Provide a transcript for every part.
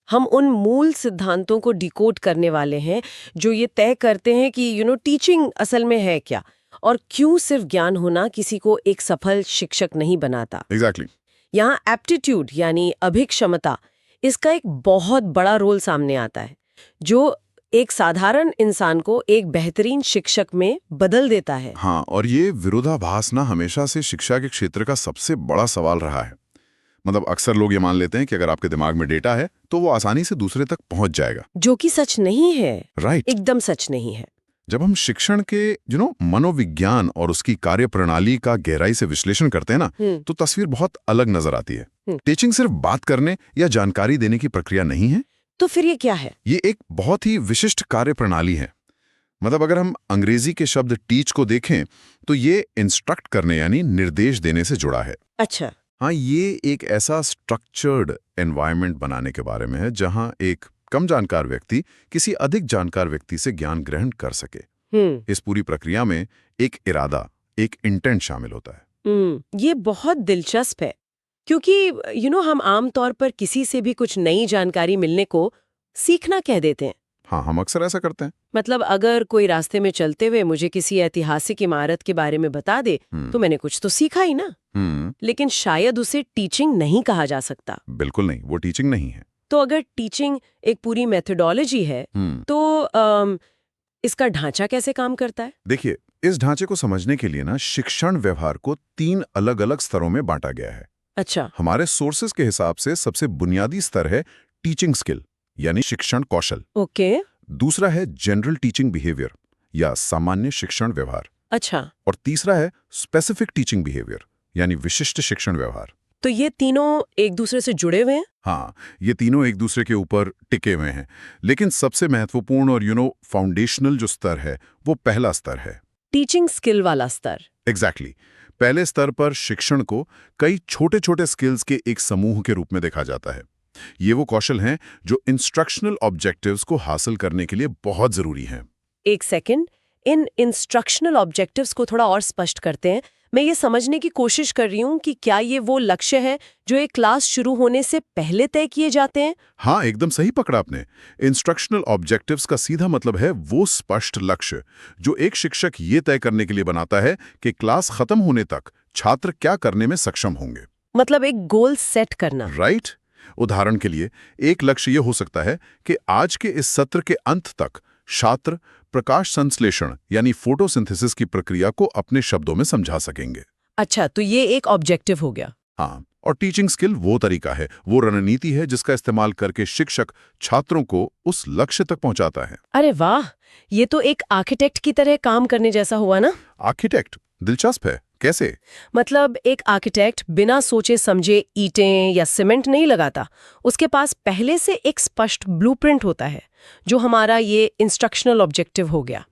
हम उन मूल सिद्धांतों को डिकोड करने वाले हैं जो ये तय करते हैं कि टीचिंग असल में है क्या और क्यों सिर्फ ज्ञान होना किसी को एक सफल शिक्षक नहीं बनाता। एग्जैक्टली। यहाँ एप्टीट्यूड यानी अभिक्षमता, इसका एक बहुत बड़ा रोल सामने आता है जो एक साधारण इंसान को एक बेहतरीन शिक्षक में बदल देता है। हाँ, और ये विरोधाभास ना हमेशा से शिक्षा के क्षेत्र का सबसे बड़ा सवाल रहा है। मतलब अक्सर लोग ये मान लेते हैं कि अगर आपके दिमाग में डेटा है तो वो आसानी से दूसरे तक पहुंच जाएगा, जो कि सच नहीं है। राइट। एकदम सच नहीं है। जब हम शिक्षण के मनोविज्ञान और उसकी कार्यप्रणाली का गहराई से विश्लेषण करते हैं ना, तो तस्वीर बहुत अलग नजर आती है। टीचिंग सिर्फ बात करने या जानकारी देने की प्रक्रिया नहीं है। तो फिर ये क्या है? ये एक बहुत ही विशिष्ट कार्यप्रणाली है। मतलब अगर हम अंग्रेजी के शब्द टीच को देखें तो ये इंस्ट्रक्ट करने यानी निर्देश देने से जुड़ा है। अच्छा। हाँ, ये एक ऐसा स्ट्रक्चर्ड एनवायरनमेंट बनाने के बारे में है जहां एक कम जानकार व्यक्ति किसी अधिक जानकार व्यक्ति से ज्ञान ग्रहण कर सके। इस पूरी प्रक्रिया में एक इरादा, एक इंटेंट शामिल होता है। ये बहुत दिलचस्प है क्योंकि हम आमतौर पर किसी से भी कुछ नई जानकारी मिलने को सीखना कह देते हैं। हाँ, हम अक्सर ऐसा करते हैं। मतलब अगर कोई रास्ते में चलते हुए मुझे किसी ऐतिहासिक इमारत के बारे में बता दे तो मैंने कुछ तो सीखा ही ना। लेकिन शायद उसे टीचिंग नहीं कहा जा सकता। बिल्कुल नहीं, वो टीचिंग नहीं है। तो अगर टीचिंग एक पूरी मेथोडोलॉजी है तो इसका ढांचा कैसे काम करता है? देखिए, इस ढांचे को समझने के लिए ना शिक्षण व्यवहार को 3 अलग-अलग स्तरों में बांटा गया है। अच्छा। हमारे सोर्सेज के हिसाब से सबसे बुनियादी स्तर है टीचिंग स्किल यानी शिक्षण कौशल। ओके। दूसरा है जनरल टीचिंग बिहेवियर या सामान्य शिक्षण व्यवहार। अच्छा। और तीसरा है स्पेसिफिक टीचिंग बिहेवियर यानी विशिष्ट शिक्षण व्यवहार। तो ये तीनों एक दूसरे से जुड़े हुए हैं? हाँ, ये तीनों एक दूसरे के ऊपर टिके हुए हैं, लेकिन सबसे महत्वपूर्ण और फाउंडेशनल जो स्तर है वो पहला स्तर है, टीचिंग स्किल वाला स्तर। एग्जैक्टली। पहले स्तर पर शिक्षण को कई छोटे-छोटे स्किल्स के एक समूह के रूप में देखा जाता है। ये वो कौशल हैं जो इंस्ट्रक्शनल ऑब्जेक्टिव्स को हासिल करने के लिए बहुत जरूरी हैं। एक सेकंड, इन इंस्ट्रक्शनल ऑब्जेक्टिव्स को थोड़ा और स्पष्ट करते हैं। मैं ये समझने की कोशिश कर रही हूँ कि क्या ये वो लक्ष्य है जो एक क्लास शुरू होने से पहले तय किए जाते हैं? हाँ, एकदम सही पकड़ा आपने। इंस्ट्रक्शनल ऑब्जेक्टिव्स का सीधा मतलब है वो स्पष्ट लक्ष्य जो एक शिक्षक ये तय करने के लिए बनाता है कि क्लास खत्म होने तक छात्र क्या करने में सक्षम होंगे। मतलब एक गोल सेट करना। राइट। उदाहरण के लिए एक लक्ष्य ये हो सकता है कि आज के इस सत्र के अंत तक छात्र प्रकाश संश्लेषण यानी फोटोसिंथेसिस की प्रक्रिया को अपने शब्दों में समझा सकेंगे। अच्छा, तो ये एक ऑब्जेक्टिव हो गया। हाँ, और टीचिंग स्किल वो तरीका है, वो रणनीति है जिसका इस्तेमाल करके शिक्षक छात्रों को उस लक्ष्य तक पहुंचाता है। अरे वाह, ये तो एक आर्किटेक्ट की तरह काम करने जैसा हुआ ना। आर्किटेक्ट? दिलचस्प है। कैसे? मतलब एक आर्किटेक्ट बिना सोचे समझे ईंटें या सीमेंट नहीं लगाता। उसके पास पहले से एक स्पष्ट ब्लूप्रिंट होता है जो हमारा ये इंस्ट्रक्शनल ऑब्जेक्टिव हो गया।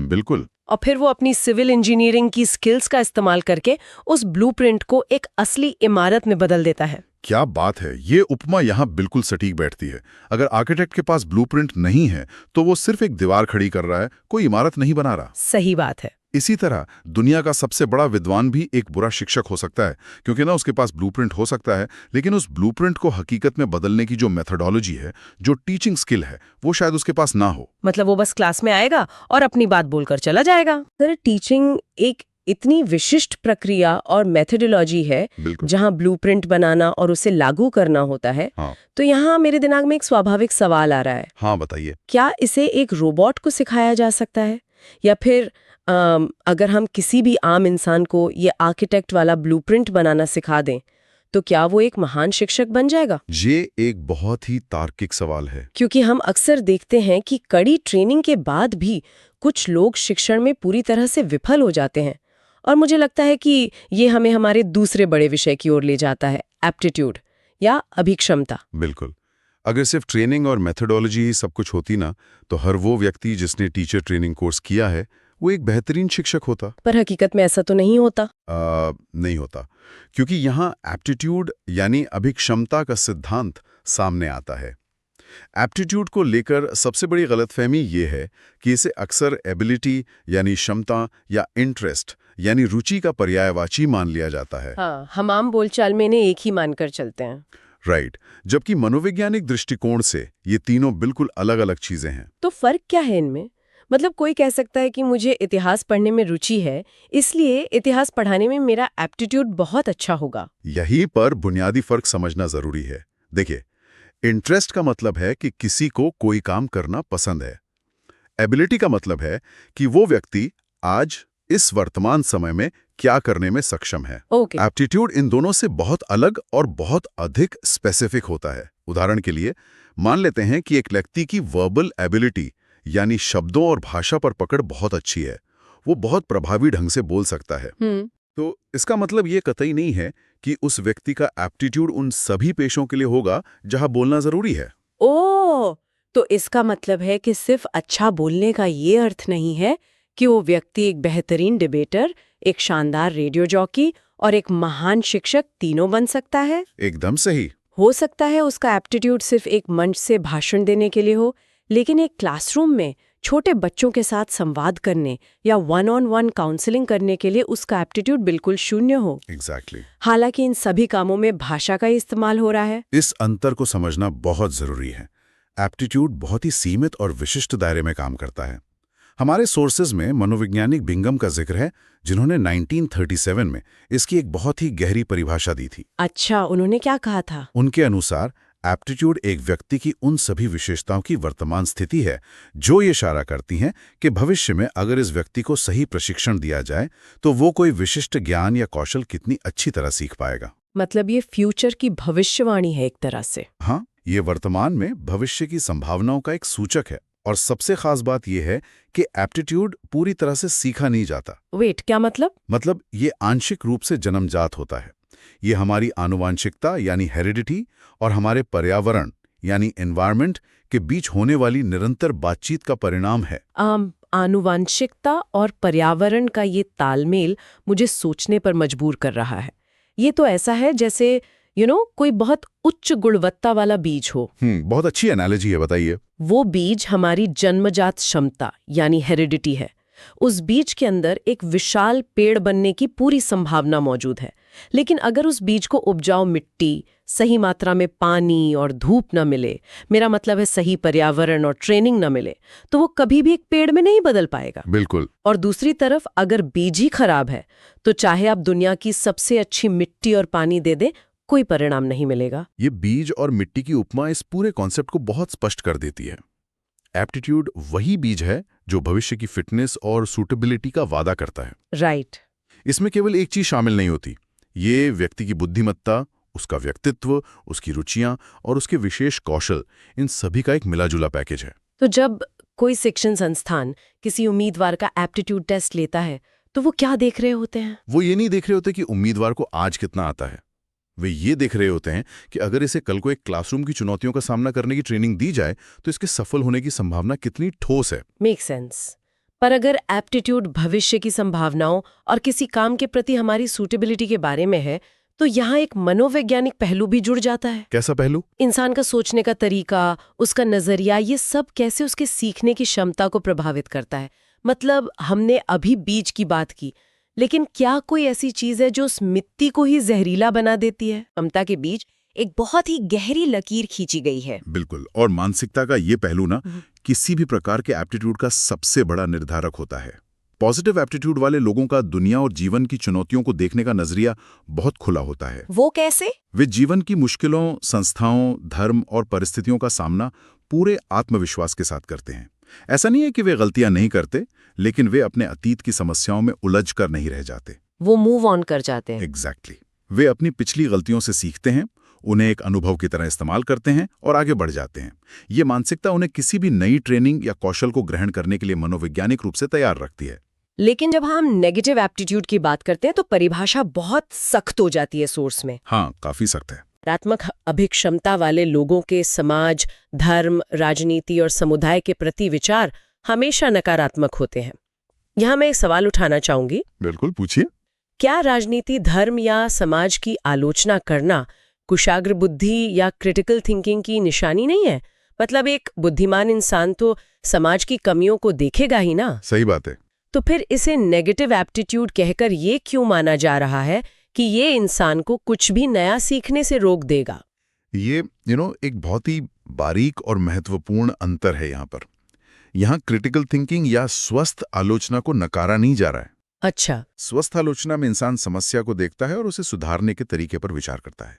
बिल्कुल। और फिर वो अपनी सिविल इंजीनियरिंग की स्किल्स का इस्तेमाल करके उस ब्लूप्रिंट को एक असली इमारत में बदल देता है। क्या बात है, ये उपमा यहाँ बिल्कुल सटीक बैठती है। अगर आर्किटेक्ट के पास ब्लूप्रिंट नहीं है तो वो सिर्फ एक दीवार खड़ी कर रहा है, कोई इमारत नहीं बना रहा। सही बात है। इसी तरह दुनिया का सबसे बड़ा विद्वान भी एक बुरा शिक्षक हो सकता है, क्योंकि ना उसके पास ब्लूप्रिंट हो सकता है, लेकिन उस ब्लूप्रिंट को हकीकत में बदलने की जो मेथोडोलॉजी है, जो टीचिंग स्किल है, वो शायद उसके पास ना हो। मतलब वो बस क्लास में आएगा और अपनी बात बोलकर चला जाएगा। सर, टीचिंग एक इतनी विशिष्ट प्रक्रिया और मेथोडोलॉजी है जहां ब्लूप्रिंट बनाना और उसे लागू करना होता है। हाँ। तो यहाँ मेरे दिमाग में एक स्वाभाविक सवाल आ रहा है। हाँ, बताइए। क्या इसे एक रोबोट को सिखाया जा सकता है, या फिर अगर हम किसी भी आम इंसान को ये आर्किटेक्ट वाला ब्लूप्रिंट बनाना सिखा दें तो क्या वो एक महान शिक्षक बन जाएगा? ये एक बहुत ही तार्किक सवाल है, क्योंकि हम अक्सर देखते हैं कि कड़ी ट्रेनिंग के बाद भी कुछ लोग शिक्षण में पूरी तरह से विफल हो जाते हैं। और मुझे लगता है कि ये हमें हमारे दूसरे बड़े विषय की ओर ले जाता है, एप्टीट्यूड या अभिक्षमता। बिल्कुल। अगर सिर्फ ट्रेनिंग और मेथोडोलॉजी सब कुछ होती ना, तो हर वो व्यक्ति जिसने टीचर ट्रेनिंग कोर्स किया है वो एक बेहतरीन शिक्षक होता। पर हकीकत में ऐसा तो नहीं होता। नहीं होता, क्योंकि यहाँ एप्टीट्यूड यानी अभिक्षमता का सिद्धांत सामने आता है। एप्टीट्यूड को लेकर सबसे बड़ी गलतफहमी ये है कि इसे अक्सर एबिलिटी यानी क्षमता या इंटरेस्ट यानी रुचि का पर्यायवाची मान लिया जाता है। हाँ, हम आम बोलचाल में इन्हें एक ही मानकर चलते हैं। राइट। जबकि मनोवैज्ञानिक दृष्टिकोण से ये तीनों बिल्कुल अलग-अलग चीजें हैं। तो फर्क क्या है इनमें? मतलब कोई कह सकता है कि मुझे इतिहास पढ़ने में रुचि है, इसलिए इतिहास पढ़ाने में मेरा एप्टीट्यूड बहुत अच्छा होगा। यहीं पर बुनियादी फर्क समझना जरूरी है। देखिए, इंटरेस्ट का मतलब है कि किसी को कोई काम करना पसंद है। एबिलिटी का मतलब है कि वो व्यक्ति आज इस वर्तमान समय में क्या करने में सक्षम है। ओके। एप्टीट्यूड इन दोनों से बहुत अलग और बहुत अधिक स्पेसिफिक होता है। उदाहरण के लिए मान लेते हैं कि एक व्यक्ति की वर्बल एबिलिटी यानी शब्दों और भाषा पर पकड़ बहुत अच्छी है, वो बहुत प्रभावी ढंग से बोल सकता है। तो इसका मतलब ये कतई नहीं है कि उस व्यक्ति का एप्टीट्यूड उन सभी पेशों के लिए होगा जहां बोलना जरूरी है। ओह, तो इसका मतलब है कि सिर्फ अच्छा बोलने का ये अर्थ नहीं है कि वो व्यक्ति एक बेहतरीन डिबेटर, एक शानदार रेडियो जॉकी और एक महान शिक्षक तीनों बन सकता है। एकदम सही। हो सकता है उसका एप्टीट्यूड सिर्फ एक मंच से भाषण देने के लिए हो, लेकिन एक क्लासरूम में छोटे बच्चों के साथ संवाद करने या वन-ऑन-वन काउंसलिंग करने के लिए उसका एप्टीट्यूड बिल्कुल शून्य हो। एग्जैक्टली। हालांकि इन सभी कामों में भाषा का इस्तेमाल हो रहा है। इस अंतर को समझना बहुत जरूरी है। एप्टीट्यूड बहुत ही सीमित और विशिष्ट दायरे में काम करता है। हमारे सोर्सेज में मनोवैज्ञानिक बिंगम का जिक्र है, जिन्होंने 1937 में इसकी एक बहुत ही गहरी परिभाषा दी थी। अच्छा, उन्होंने क्या कहा था? उनके अनुसार एप्टीट्यूड एक व्यक्ति की उन सभी विशेषताओं की वर्तमान स्थिति है जो ये इशारा करती हैं कि भविष्य में अगर इस व्यक्ति को सही प्रशिक्षण दिया जाए तो वो कोई विशिष्ट ज्ञान या कौशल कितनी अच्छी तरह सीख पाएगा। मतलब ये फ्यूचर की भविष्यवाणी है एक तरह से। हाँ, ये वर्तमान में भविष्य की संभावनाओं का एक सूचक है। और सबसे खास बात यह है कि एप्टीट्यूड पूरी तरह से सीखा नहीं जाता। वेट, क्या मतलब? मतलब ये आंशिक रूप से जन्मजात होता है। ये हमारी आनुवांशिकता यानी हेरिडिटी और हमारे पर्यावरण यानी एनवायरनमेंट के बीच होने वाली निरंतर बातचीत का परिणाम है। आनुवांशिकता और पर्यावरण का ये तालमेल मुझे सोचने पर मजबूर कर रहा है। ये तो ऐसा है जैसे कोई बहुत उच्च गुणवत्ता वाला बीज हो। बहुत अच्छी एनालॉजी है, बताइए। वो बीज हमारी जन्मजात क्षमता यानी हेरिडिटी है। उस बीज के अंदर एक विशाल पेड़ बनने की पूरी संभावना मौजूद है, लेकिन अगर उस बीज को उपजाऊ मिट्टी, सही मात्रा में पानी और धूप न मिले, मेरा मतलब है सही पर्यावरण और ट्रेनिंग न मिले, तो वो कभी भी एक पेड़ में नहीं बदल पाएगा। बिल्कुल। और दूसरी तरफ अगर बीज ही खराब है तो चाहे आप दुनिया की सबसे अच्छी मिट्टी और पानी दे दें, कोई परिणाम नहीं मिलेगा। ये बीज और मिट्टी की उपमा इस पूरे कॉन्सेप्ट को बहुत स्पष्ट कर देती है। एप्टीट्यूड वही बीज है जो भविष्य की फिटनेस और सूटेबिलिटी का वादा करता है। राइट। इसमें केवल एक चीज शामिल नहीं होती। ये व्यक्ति की बुद्धिमत्ता, उसका व्यक्तित्व, उसकी रुचियां और उसके विशेष कौशल, इन सभी का एक मिला-जुला पैकेज है। तो जब कोई शिक्षण संस्थान किसी उम्मीदवार का एप्टीट्यूड टेस्ट लेता है तो वो क्या देख रहे होते हैं? वो ये नहीं देख रहे होते कि उम्मीदवार को आज कितना आता है। वे ये देख रहे होते हैं कि अगर इसे कल को एक क्लासरूम की चुनौतियों का सामना करने की ट्रेनिंग दी जाए तो इसके सफल होने की संभावना कितनी ठोस है। Make sense. पर अगर एप्टीट्यूड भविष्य की संभावनाओं और किसी काम के प्रति हमारी सूटेबिलिटी के बारे में है, तो यहाँ एक मनोवैज्ञानिक पहलू भी जुड़ जाता है। कैसा पहलू? इंसान का सोचने का तरीका, उसका नजरिया, ये सब कैसे उसके सीखने की क्षमता को प्रभावित करता है। मतलब हमने अभी बीज की बात की, लेकिन क्या कोई ऐसी चीज है जो उस मिट्टी को ही जहरीला बना देती है? क्षमता के बीच एक बहुत ही गहरी लकीर खींची गई है। बिल्कुल। और मानसिकता का ये पहलू ना किसी भी प्रकार के एप्टीट्यूड का सबसे बड़ा निर्धारक होता है। पॉजिटिव एप्टीट्यूड वाले लोगों का दुनिया और जीवन की चुनौतियों को देखने का नजरिया बहुत खुला होता है। वो कैसे? वे जीवन की मुश्किलों, संस्थाओं, धर्म और परिस्थितियों का सामना पूरे आत्मविश्वास के साथ करते हैं। ऐसा नहीं है कि वे गलतियां नहीं करते, लेकिन वे अपने अतीत की समस्याओं में उलझ कर नहीं रह जाते। वो मूव ऑन कर जाते हैं। एग्जैक्टली। वे अपनी पिछली गलतियों से सीखते हैं, उन्हें एक अनुभव की तरह इस्तेमाल करते हैं और आगे बढ़ जाते हैं। ये मानसिकता उन्हें किसी भी नई ट्रेनिंग या कौशल को ग्रहण करने के लिए मनोवैज्ञानिक रूप से तैयार रखती है। लेकिन जब हम नेगेटिव एप्टीट्यूड की बात करते हैं तो परिभाषा बहुत सख्त हो जाती है सोर्स में। हाँ, काफी सख्त है। नकारात्मक अभिक्षमता वाले लोगों के समाज, धर्म, राजनीति और समुदाय के प्रति विचार हमेशा नकारात्मक होते हैं। यहाँ मैं एक सवाल उठाना चाहूंगी। बिल्कुल, पूछिए। क्या राजनीति, धर्म या समाज की आलोचना करना कुशाग्र बुद्धि या क्रिटिकल थिंकिंग की निशानी नहीं है? मतलब एक बुद्धिमान इंसान तो समाज की कमियों को देखेगा ही ना। सही बात है। तो फिर इसे नेगेटिव एप्टीट्यूड कहकर ये क्यों माना जा रहा है कि ये इंसान को कुछ भी नया सीखने से रोक देगा? ये एक बहुत ही बारीक और महत्वपूर्ण अंतर है यहाँ पर। यहाँ क्रिटिकल थिंकिंग या स्वस्थ आलोचना को नकारा नहीं जा रहा है। अच्छा। स्वस्थ आलोचना में इंसान समस्या को देखता है और उसे सुधारने के तरीके पर विचार करता है।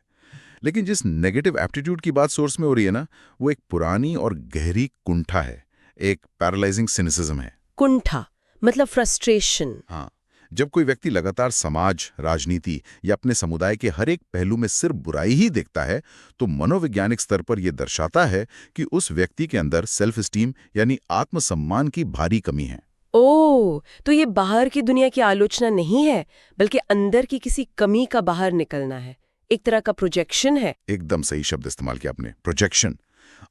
लेकिन जिस नेगेटिव एप्टीट्यूड की बात सोर्स में हो रही है ना, वो एक पुरानी और गहरी कुंठा है, एक पैरालाइजिंग सिनिसिज्म है। कुंठा मतलब फ्रस्ट्रेशन। हाँ, जब कोई व्यक्ति लगातार समाज, राजनीति या अपने समुदाय के हर एक पहलू में सिर्फ बुराई ही देखता है, तो मनोवैज्ञानिक स्तर पर यह दर्शाता है कि उस व्यक्ति के अंदर सेल्फ स्टीम यानी आत्मसम्मान की भारी कमी है। ओह, तो ये बाहर की दुनिया की आलोचना नहीं है, बल्कि अंदर की किसी कमी का बाहर निकलना है, एक तरह का प्रोजेक्शन है। एकदम सही शब्द इस्तेमाल किया आपने, प्रोजेक्शन।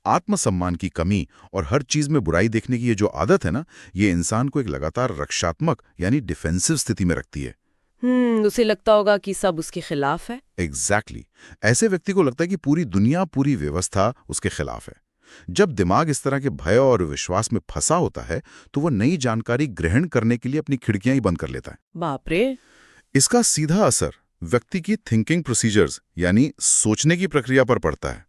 आत्मसम्मान की कमी और हर चीज में बुराई देखने की ये जो आदत है ना, ये इंसान को एक लगातार रक्षात्मक यानी डिफेंसिव स्थिति में रखती है। उसे लगता होगा कि सब उसके खिलाफ है। एग्जैक्टली। ऐसे व्यक्ति को लगता है कि पूरी दुनिया, पूरी व्यवस्था उसके खिलाफ है। जब दिमाग इस तरह के भय और विश्वास में फंसा होता है, तो वो नई जानकारी ग्रहण करने के लिए अपनी खिड़कियां ही बंद कर लेता है। बाप रे। इसका सीधा असर व्यक्ति की थिंकिंग प्रोसीजर्स यानी सोचने की प्रक्रिया पर पड़ता है।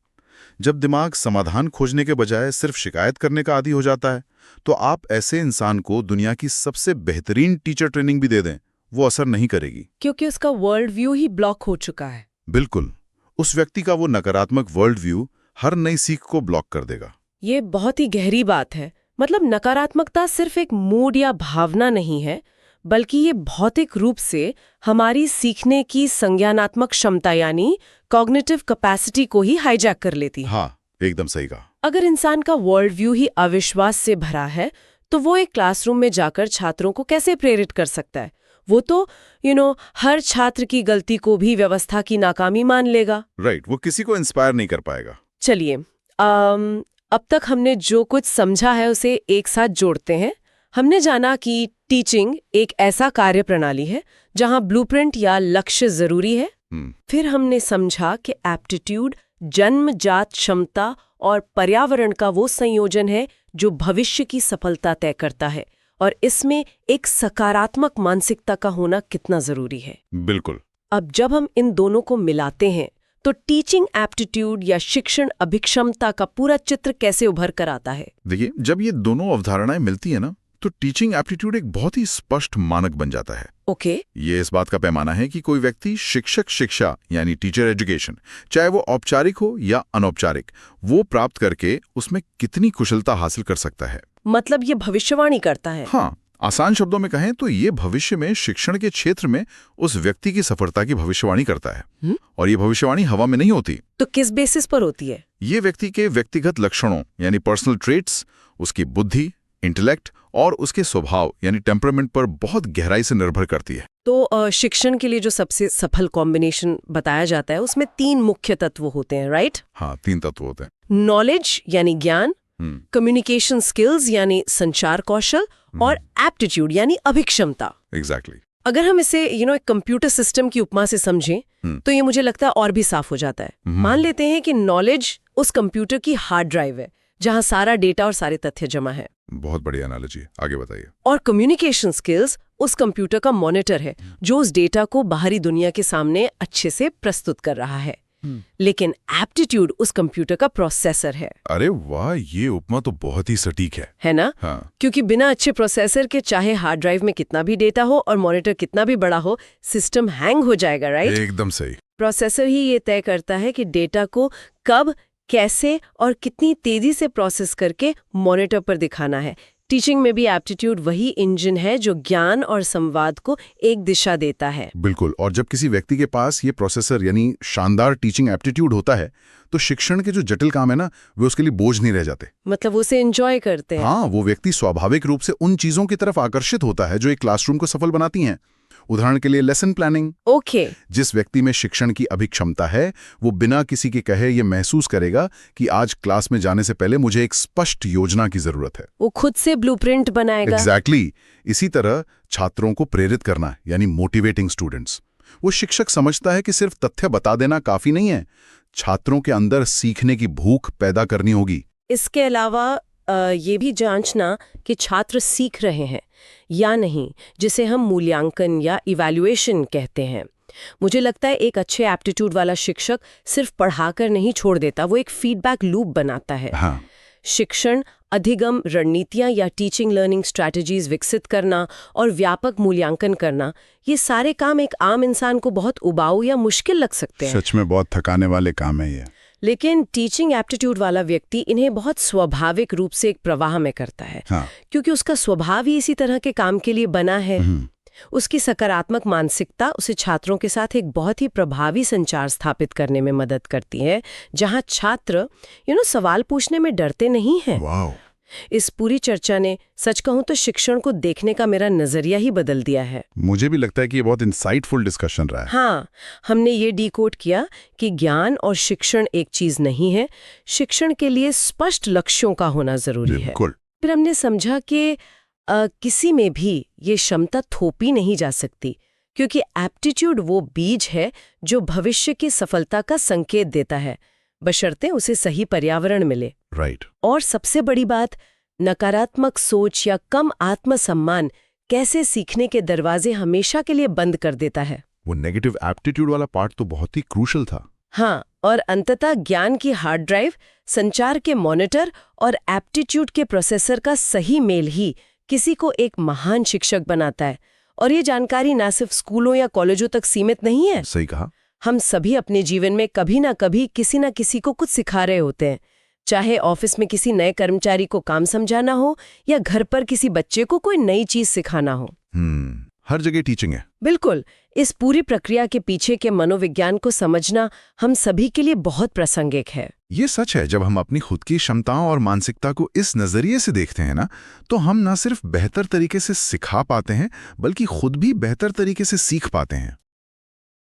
जब दिमाग समाधान खोजने के बजाय सिर्फ शिकायत करने का आदी हो जाता है, तो आप ऐसे इंसान को दुनिया की सबसे बेहतरीन टीचर ट्रेनिंग भी दे दें, वो असर नहीं करेगी, क्योंकि उसका वर्ल्ड व्यू ही ब्लॉक हो चुका है। बिल्कुल। उस व्यक्ति का वो नकारात्मक वर्ल्ड व्यू हर नई सीख को ब्लॉक कर देगा। ये बहुत ही गहरी बात है। मतलब नकारात्मकता सिर्फ एक मूड या भावना नहीं है, बल्कि ये भौतिक रूप से हमारी सीखने की संज्ञानात्मक क्षमता यानी कॉग्निटिव कैपेसिटी को ही हाईजैक कर लेती है। हाँ, एकदम सही कहा। अगर इंसान का वर्ल्ड व्यू ही अविश्वास से भरा है, तो वो एक क्लासरूम में जाकर छात्रों को कैसे प्रेरित कर सकता है? वो तो हर छात्र की गलती को भी व्यवस्था की नाकामी मान लेगा। राइट, वो किसी को इंस्पायर नहीं कर पाएगा। चलिए, अब तक हमने जो कुछ समझा है उसे एक साथ जोड़ते हैं। हमने जाना कि टीचिंग एक ऐसा कार्य प्रणाली है जहां ब्लूप्रिंट या लक्ष्य जरूरी है। फिर हमने समझा कि एप्टीट्यूड जन्मजात क्षमता और पर्यावरण का वो संयोजन है जो भविष्य की सफलता तय करता है, और इसमें एक सकारात्मक मानसिकता का होना कितना जरूरी है। बिल्कुल। अब जब हम इन दोनों को मिलाते हैं, तो टीचिंग एप्टीट्यूड या शिक्षण अभिक्षमता का पूरा चित्र कैसे उभर कर आता है? देखिए, जब ये दोनों अवधारणाएं मिलती है ना, तो टीचिंग एप्टीट्यूड एक बहुत ही स्पष्ट मानक बन जाता है। ओके। ये इस बात का पैमाना है कि कोई व्यक्ति शिक्षक शिक्षा यानी टीचर एजुकेशन, चाहे वो औपचारिक हो या अनौपचारिक, वो प्राप्त करके उसमें कितनी कुशलता हासिल कर सकता है। मतलब ये भविष्यवाणी करता है। हाँ, आसान शब्दों में कहें तो ये भविष्य में शिक्षण के क्षेत्र में उस व्यक्ति की सफलता की भविष्यवाणी करता है। और ये भविष्यवाणी हवा में नहीं होती। तो किस बेसिस पर होती है? ये व्यक्ति के व्यक्तिगत लक्षणों यानी पर्सनल ट्रेट्स, उसकी बुद्धि, इंटेलेक्ट और उसके स्वभाव यानी टेम्परामेंट पर बहुत गहराई से निर्भर करती है। तो शिक्षण के लिए जो सबसे सफल कॉम्बिनेशन बताया जाता है, उसमें 3 मुख्य तत्व होते हैं, राइट? हाँ, 3 तत्व होते हैं। नॉलेज यानी ज्ञान, कम्युनिकेशन स्किल्स यानी संचार कौशल, और एप्टीट्यूड यानी अभिक्षमता। एग्जैक्टली। अगर हम इसे एक कंप्यूटर सिस्टम की उपमा से समझें, तो ये मुझे लगता है और भी साफ हो जाता है। मान लेते हैं कि नॉलेज उस कंप्यूटर की हार्ड ड्राइव है जहां सारा डेटा और सारे तथ्य जमा है। बहुत बढ़िया एनालॉजी, आगे बताइए। और कम्युनिकेशन स्किल्स उस कंप्यूटर का मॉनिटर है जो उस डेटा को बाहरी दुनिया के सामने अच्छे से प्रस्तुत कर रहा है। लेकिन एप्टीट्यूड उस कंप्यूटर का प्रोसेसर है। अरे वाह, ये उपमा तो बहुत ही सटीक है ना? हाँ। क्योंकि बिना अच्छे प्रोसेसर के चाहे हार्ड ड्राइव में कितना भी डेटा हो और मॉनिटर कितना भी बड़ा हो, सिस्टम हैंग हो जाएगा, राइट? एकदम सही। प्रोसेसर ही ये तय करता है कि डेटा को कब, कैसे और कितनी तेजी से प्रोसेस करके मॉनिटर पर दिखाना है। टीचिंग में भी एप्टीट्यूड वही इंजन है जो ज्ञान और संवाद को एक दिशा देता है। बिल्कुल। और जब किसी व्यक्ति के पास ये प्रोसेसर यानी शानदार टीचिंग एप्टीट्यूड होता है, तो शिक्षण के जो जटिल काम है ना, वे उसके लिए बोझ नहीं रह जाते। मतलब वो उसे एंजॉय करते हैं। हाँ, वो व्यक्ति स्वाभाविक रूप से उन चीजों की तरफ आकर्षित होता है जो एक क्लासरूम को सफल बनाती हैं। उदाहरण के लिए लेसन प्लानिंग। ओके। जिस व्यक्ति में शिक्षण की अभिक्षमता है, वो बिना किसी के कहे ये महसूस करेगा कि आज क्लास में जाने से पहले मुझे एक स्पष्ट योजना की जरूरत है। वो खुद से ब्लूप्रिंट बनाएगा। एग्जैक्टली। इसी तरह छात्रों को प्रेरित करना यानी मोटिवेटिंग स्टूडेंट्स। वो शिक्षक समझता है कि सिर्फ तथ्य बता देना काफी नहीं है, छात्रों के अंदर सीखने की भूख पैदा करनी होगी। इसके अलावा ये भी जांचना कि छात्र सीख रहे हैं या नहीं, जिसे हम मूल्यांकन या इवैल्यूएशन कहते हैं। मुझे लगता है एक अच्छे एप्टीट्यूड वाला शिक्षक सिर्फ पढ़ाकर नहीं छोड़ देता, वो एक फीडबैक लूप बनाता है। हाँ। शिक्षण, अधिगम रणनीतियां या टीचिंग लर्निंग स्ट्रैटेजीज विकसित करना और व्यापक मूल्यांकन करना, ये सारे काम एक आम इंसान को बहुत उबाऊ या मुश्किल लग सकते हैं। सच में बहुत थकाने वाले काम है ये। लेकिन टीचिंग एप्टीट्यूड वाला व्यक्ति इन्हें बहुत स्वाभाविक रूप से एक प्रवाह में करता है। हाँ। क्योंकि उसका स्वभाव ही इसी तरह के काम के लिए बना है। उसकी सकारात्मक मानसिकता उसे छात्रों के साथ एक बहुत ही प्रभावी संचार स्थापित करने में मदद करती है, जहां छात्र सवाल पूछने में डरते नहीं हैं। वाओ। इस पूरी चर्चा ने सच कहूं तो शिक्षण को देखने का मेरा नजरिया ही बदल दिया है। मुझे भी लगता है कि ये बहुत इंसाइटफुल डिस्कशन रहा है। हाँ, हमने ये डिकोड किया कि ज्ञान और शिक्षण एक चीज नहीं है। शिक्षण के लिए स्पष्ट लक्ष्यों का होना जरूरी है। बिल्कुल। फिर हमने समझा कि किसी में भी ये क्षमता थोपी नहीं जा सकती, क्योंकि एप्टीट्यूड वो बीज है जो भविष्य की सफलता का संकेत देता है, बशर्ते उसे सही पर्यावरण मिले। राइट। और सबसे बड़ी बात, नकारात्मक सोच या कम आत्मसम्मान कैसे सीखने के दरवाजे हमेशा के लिए बंद कर देता है। वो नेगेटिव एप्टीट्यूड वाला पार्ट तो बहुत ही क्रूशल था। हाँ, और अंततः ज्ञान की हार्ड ड्राइव, संचार के मॉनिटर और एप्टीट्यूड के प्रोसेसर का सही मेल ही किसी को एक महान शिक्षक बनाता है। और ये जानकारी ना सिर्फ स्कूलों या कॉलेजों तक सीमित नहीं है। सही कहा। हम सभी अपने जीवन में कभी ना कभी किसी ना किसी को कुछ सिखा रहे होते हैं, चाहे ऑफिस में किसी नए कर्मचारी को काम समझाना हो या घर पर किसी बच्चे को कोई नई चीज सिखाना हो। हर जगह टीचिंग है। बिल्कुल। इस पूरी प्रक्रिया के पीछे के मनोविज्ञान को समझना हम सभी के लिए बहुत प्रासंगिक है। ये सच है, जब हम अपनी खुद की क्षमताओं और मानसिकता को इस नजरिए से देखते हैं ना, तो हम न सिर्फ बेहतर तरीके से सिखा पाते हैं, बल्कि खुद भी बेहतर तरीके से सीख पाते हैं।